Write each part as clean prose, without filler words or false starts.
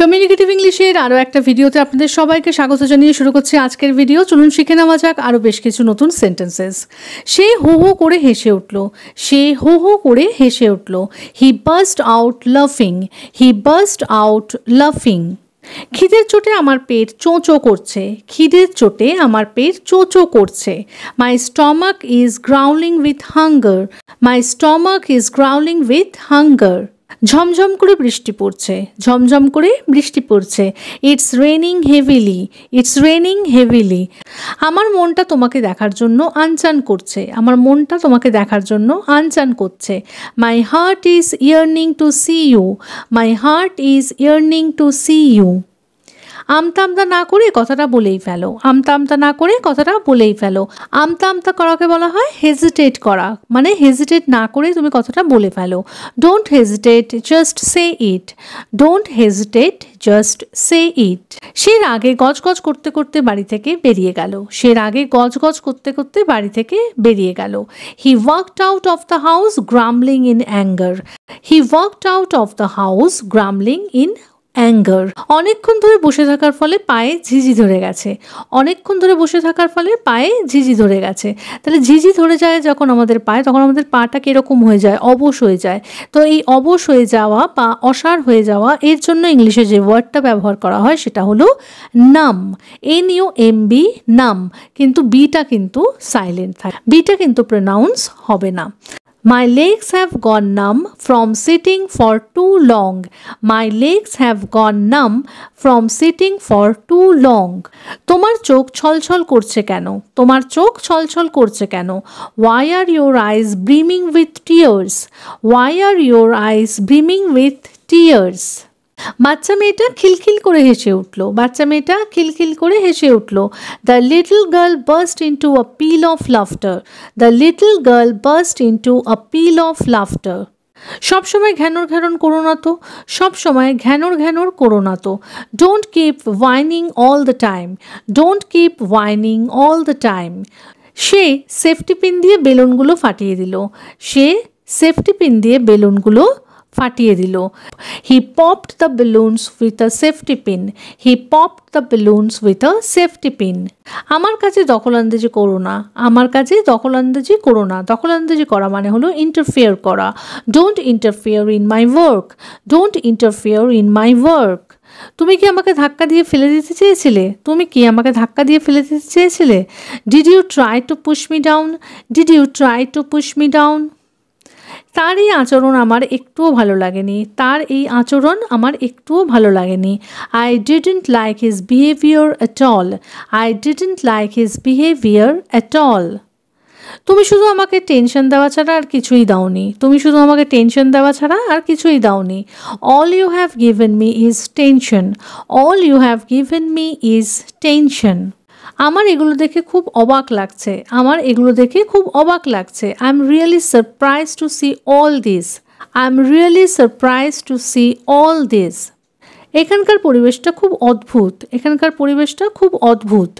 Communicative ইংলিশের আরও একটা ভিডিওতে আপনাদের সবাইকে স্বাগত জানিয়ে শুরু করছি আজকের ভিডিও। চলুন শিখে নেওয়া যাক আরও বেশ কিছু নতুন সেন্টেন্সেস। সে হো হো করে হেসে উঠল। সে হো হো করে হেসে উঠল। হি বার্স্ট আউট লাফিং। হি বার্স্ট আউট লাফিং। খিদের চোটে আমার পেট চোঁচো করছে। খিদের চোটে আমার পেট চোঁচো করছে। My stomach is growling with hunger. My stomach is growling with hunger. ঝমঝম করে বৃষ্টি পড়ছে। ঝমঝম করে বৃষ্টি পড়ছে। It's raining heavily. It's raining heavily. আমার মনটা তোমাকে দেখার জন্য আনচান করছে। আমার মনটা তোমাকে দেখার জন্য আনচান করছে। My heart is yearning to see you. My heart is yearning to see you. আমতা আমতা না করে কথাটা বলেই ফেলো। আমতা আমতা না করে কথাটা বলেই ফেলো। আমতা আমতা করাকে বলা হয় হেজিটেট করা, মানে হেজিটেট না করে তুমি কথাটা বলে ফেলো। Don't hesitate, just say it. Don't hesitate, just say it. সে রাগে গজগজ করতে করতে বাড়ি থেকে বেরিয়ে গেল। সে রাগে গজগজ করতে করতে বাড়ি থেকে বেরিয়ে গেল। He walked out of the house grumbling in anger. He walked out of the house grumbling in anger. অনেকক্ষণ ধরে বসে থাকার ফলে পায়ে ঝিঝি ধরে গেছে। অনেকক্ষণ ধরে বসে থাকার ফলে পায়ে ঝিঝি ধরে গেছে। তাহলে ঝিঝি ধরে যায় যখন আমাদের পায়ে, তখন আমাদের পাটা কীরকম হয়ে যায়? অবশ হয়ে যায়। তো এই অবশ হয়ে যাওয়া বা অসাড় হয়ে যাওয়া, এর জন্য ইংলিশে যে ওয়ার্ডটা ব্যবহার করা হয় সেটা হলো নাম। NUMB, নাম। কিন্তু বিটা কিন্তু সাইলেন্ট থাকে, বিটা কিন্তু প্রোনাউন্স হবে না। My legs have gone numb from sitting for too long. My legs have gone numb from sitting for too long. তোমার চোখ ছলছল করছে কেন? তোমার চোখ ছলছল করছে কেন? Why are your eyes brimming with tears? Why are your eyes brimming with tears? বাচ্চা মেয়েটা খিলখিল করে হেসে উঠল। বাচ্চা মেয়েটা খিলখিল করে হেসে উঠল। The little girl burst into a pin of laughter. The little girl burst into a pin of laughter. সবসময় ঘ্যানোর ঘ্যানোর করো না তো। সবসময় ঘ্যানোর ঘ্যানোর করো না তো। Don't keep whining all the time. Don't keep whining all the time. সে সেফটি পিন দিয়ে বেলুনগুলো ফাটিয়ে দিল। সে সেফটি পিন দিয়ে বেলুনগুলো ফাটিয়ে দিল। He popped the balloons with a safety pin. He popped the balloons with a safety pin. আমার কাছে দখলআন্দাজি করো না। আমার কাছে দখলআন্দাজি করো না। দখলআন্দাজি করা মানে হলো ইন্টারফেয়ার করা। Don't interfere in my work. Don't interfere in my work. তুমি কি আমাকে ধাক্কা দিয়ে ফেলে দিতে চেয়েছিলে? তুমি কি আমাকে ধাক্কা দিয়ে ফেলে দিতে চেয়েছিলে? Did you try to push me down? Did you try to push me down? তার এই আচরণ আমার একটুও ভালো লাগেনি। তার এই আচরণ আমার একটুও ভালো লাগেনি। I didn't like his behaviour at all. I didn't like his behaviour at all. তুমি শুধু আমাকে টেনশন দেওয়া ছাড়া আর কিছুই দাওনি। তুমি শুধু আমাকে টেনশন দেওয়া ছাড়া আর কিছুই দাওনি। All you have given me is tension. All you have given me is tension. আমার এগুলো দেখে খুব অবাক লাগছে। আমার এগুলো দেখে খুব অবাক লাগছে। I am really surprise to see all this. I am really surprise to see all this. এখানকার পরিবেশটা খুব অদ্ভুত। এখানকার পরিবেশটা খুব অদ্ভুত।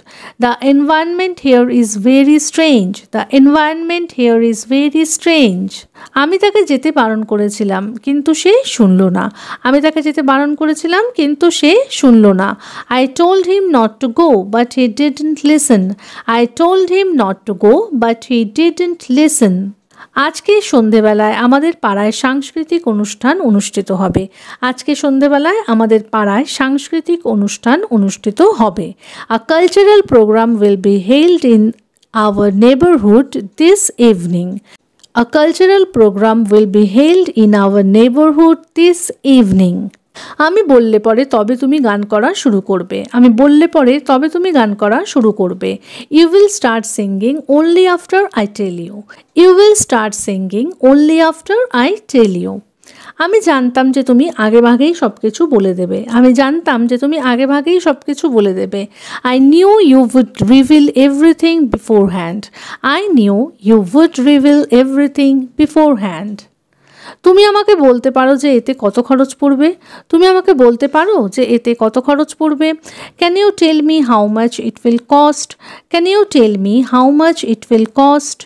The environment here is very strange. The environment here is very strange. আমি তাকে যেতে বারণ করেছিলাম কিন্তু সে শুনল না। আমি তাকে যেতে বারণ করেছিলাম কিন্তু সে শুনল না। I told him not to go but he didn't listen. I told him not to go but he didn't listen. আজকে সন্ধেবেলায় আমাদের পাড়ায় সাংস্কৃতিক অনুষ্ঠান অনুষ্ঠিত হবে। আজকে সন্ধেবেলায় আমাদের পাড়ায় সাংস্কৃতিক অনুষ্ঠান অনুষ্ঠিত হবে। A cultural programme will be held in our neighbourhood this evening. A cultural programme will be held in our neighbourhood this evening. আমি বললে পরে তবে তুমি গান করা শুরু করবে। আমি বললে পরে তবে তুমি গান করা শুরু করবে। You will start singing only after I tell you. You will start singing only after I tell you. আমি জানতাম যে তুমি আগেভাগেই সব কিছু বলে দেবে। আমি জানতাম যে তুমি আগেভাগেই সব কিছু বলে দেবে। I knew you would reveal everything beforehand. I knew you would reveal everything beforehand. তুমি আমাকে বলতে পারো যে এতে কত খরচ পড়বে? তুমি আমাকে বলতে পারো যে এতে কত খরচ পড়বে? Can you tell me how much it will cost? Can you tell me how much it will cost?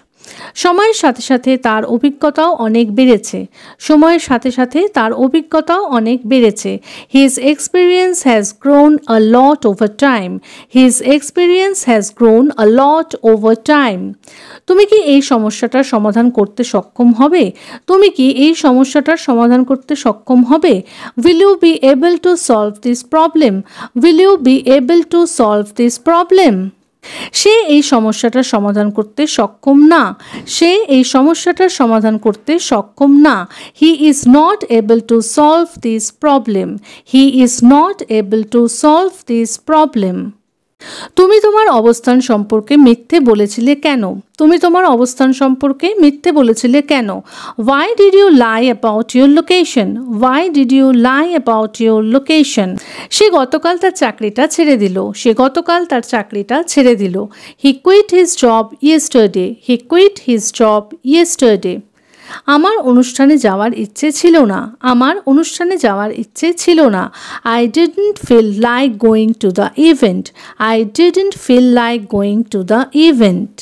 সময়ের সাথে সাথে তার অভিজ্ঞতাও অনেক বেড়েছে। সময়ের সাথে সাথে তার অভিজ্ঞতাও অনেক বেড়েছে। His experience has grown a lot over time. His experience has grown a lot over time. তুমি কি এই সমস্যাটার সমাধান করতে সক্ষম হবে? তুমি কি এই সমস্যাটার সমাধান করতে সক্ষম হবে? Will you be able to solve this problem? Will you be able to solve this problem? সে এই সমস্যাটার সমাধান করতে সক্ষম না। সে এই সমস্যাটার সমাধান করতে সক্ষম না। He is not able to solve this problem. He is not able to solve this problem. তুমি তোমার অবস্থান সম্পর্কে মিথ্যে বলেছিলে কেন? তুমি তোমার অবস্থান সম্পর্কে মিথ্যে বলেছিলে কেন? Why did you lie about your location? Why did you lie about your location? সে গতকাল তার চাকরিটা ছেড়ে দিল। সে গতকাল তার চাকরিটা ছেড়ে দিল। He quit his job yesterday. He quit his job yesterday. আমার অনুষ্ঠানে যাওয়ার ইচ্ছে ছিল না। আমার অনুষ্ঠানে যাওয়ার ইচ্ছে ছিল না। I didn't feel like going to the event. I didn't feel like going to the event.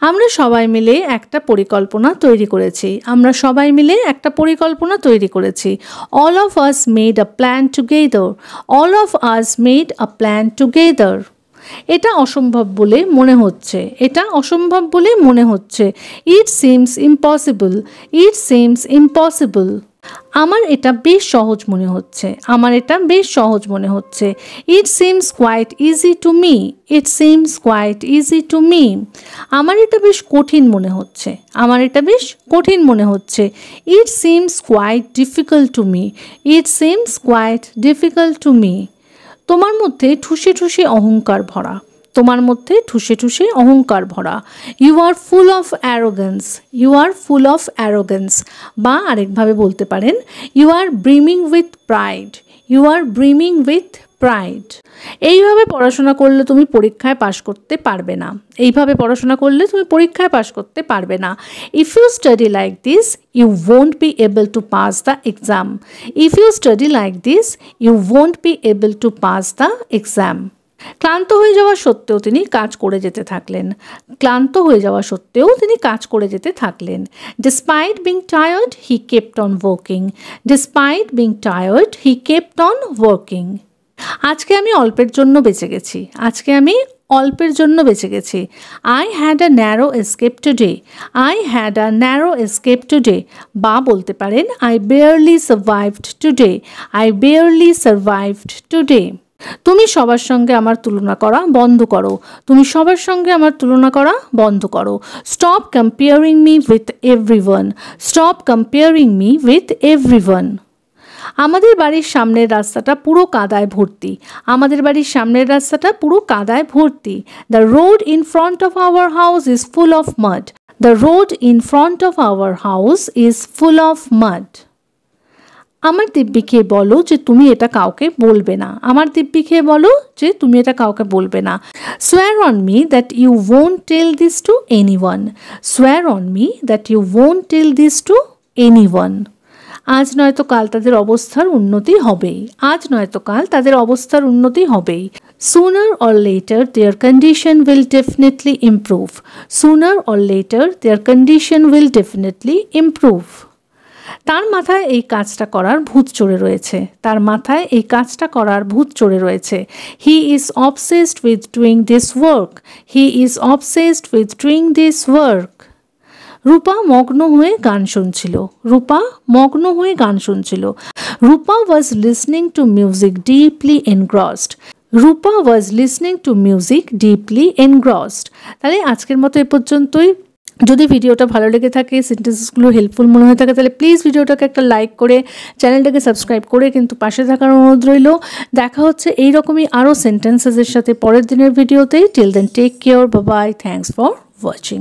আমরা সবাই মিলে একটা পরিকল্পনা তৈরি করেছি। আমরা সবাই মিলে একটা পরিকল্পনা তৈরি করেছি। All of us made a plan together. All of us made a plan together. এটা অসম্ভব বলে মনে হচ্ছে। এটা অসম্ভব বলে মনে হচ্ছে। It seems impossible. It seems impossible. আমার এটা বেশ সহজ মনে হচ্ছে। আমার এটা বেশ সহজ মনে হচ্ছে। It seems quite easy to me. It seems quite easy to me. আমার এটা বেশ কঠিন মনে হচ্ছে। আমার এটা বেশ কঠিন মনে হচ্ছে। It seems quite difficult to me. It seems quite difficult to me. তোমার মধ্যে ঠুসে ঠুসে অহংকার ভরা। তোমার মধ্যে ঠুসে ঠুসে অহংকার ভরা। You are full of arrogance. You are full of arrogance. বা আরেকভাবে বলতে পারেন you are brimming with pride. You are brimming with pride. এইভাবে পড়াশোনা করলে তুমি পরীক্ষায় পাশ করতে পারবে না। এইভাবে পড়াশোনা করলে তুমি পরীক্ষায় পাশ করতে পারবে না। If you study like this you won't be able to pass the exam. If you study like this you won't be able to pass the exam. ক্লান্ত হয়ে যাওয়া সত্ত্বেও তিনি কাজ করে যেতে থাকলেন। ক্লান্ত হয়ে যাওয়া সত্ত্বেও তিনি কাজ করে যেতে থাকলেন। Despite being tired, he kept on working. Despite being tired, he kept on working. আজকে আমি অল্পের জন্য বেঁচে গেছি। আজকে আমি অল্পের জন্য বেঁচে গেছি। I had a narrow escape today. I had a narrow escape today. বা বলতে পারেন I barely survived today. I barely survived today. তুমি সবার সঙ্গে আমার তুলনা করা বন্ধ করো। তুমি সবার সঙ্গে আমার তুলনা করা বন্ধ করো। Stop comparing me with everyone. Stop comparing me with everyone. আমাদের বাড়ির সামনের রাস্তাটা পুরো কাদায় ভর্তি। আমাদের বাড়ির সামনের রাস্তাটা পুরো কাদায় ভর্তি। The road in front of our house is full of mud. The road in front of our house is full of mud. আমার দিব্যিকে বলো যে তুমি এটা কাউকে বলবে না। আমার দিব্যিকে বলো যে তুমি এটা কাউকে বলবে না। Swear on me that you won't tell this to anyone. Swear on me that you won't tell this to anyone. আজ নয়তো কাল তাদের অবস্থার উন্নতি হবেই। আজ নয়তো কাল তাদের অবস্থার উন্নতি হবেই। Sooner or later their condition will definitely improve. Sooner or later their condition will definitely improve. তার মাথায় এই কাজটা করার ভূত চড়ে রয়েছে। তার মাথায় এই কাজটা করার ভূত চড়ে রয়েছে। He is obsessed with doing this work. He is obsessed with doing this work. রূপা মগ্ন হয়ে গান শুনছিল। রূপা মগ্ন হয়ে গান শুনছিল। রূপা was listening to music deeply engrossed. Rupa was listening to music deeply engrossed. তাহলে আজকের মতো এ পর্যন্তই। যদি ভিডিওটা ভালো লেগে থাকে, সেন্টেন্সগুলো হেল্পফুল মনে হয়ে থাকে, তাহলে প্লিজ ভিডিওটাকে একটা লাইক করে চ্যানেলটাকে সাবস্ক্রাইব করে কিন্তু পাশে থাকার অনুরোধ রইল। দেখা হচ্ছে এইরকমই আরও সেন্টেন্সেসের সাথে পরের দিনের ভিডিওতেই। Till then take care, bye bye, thanks for watching.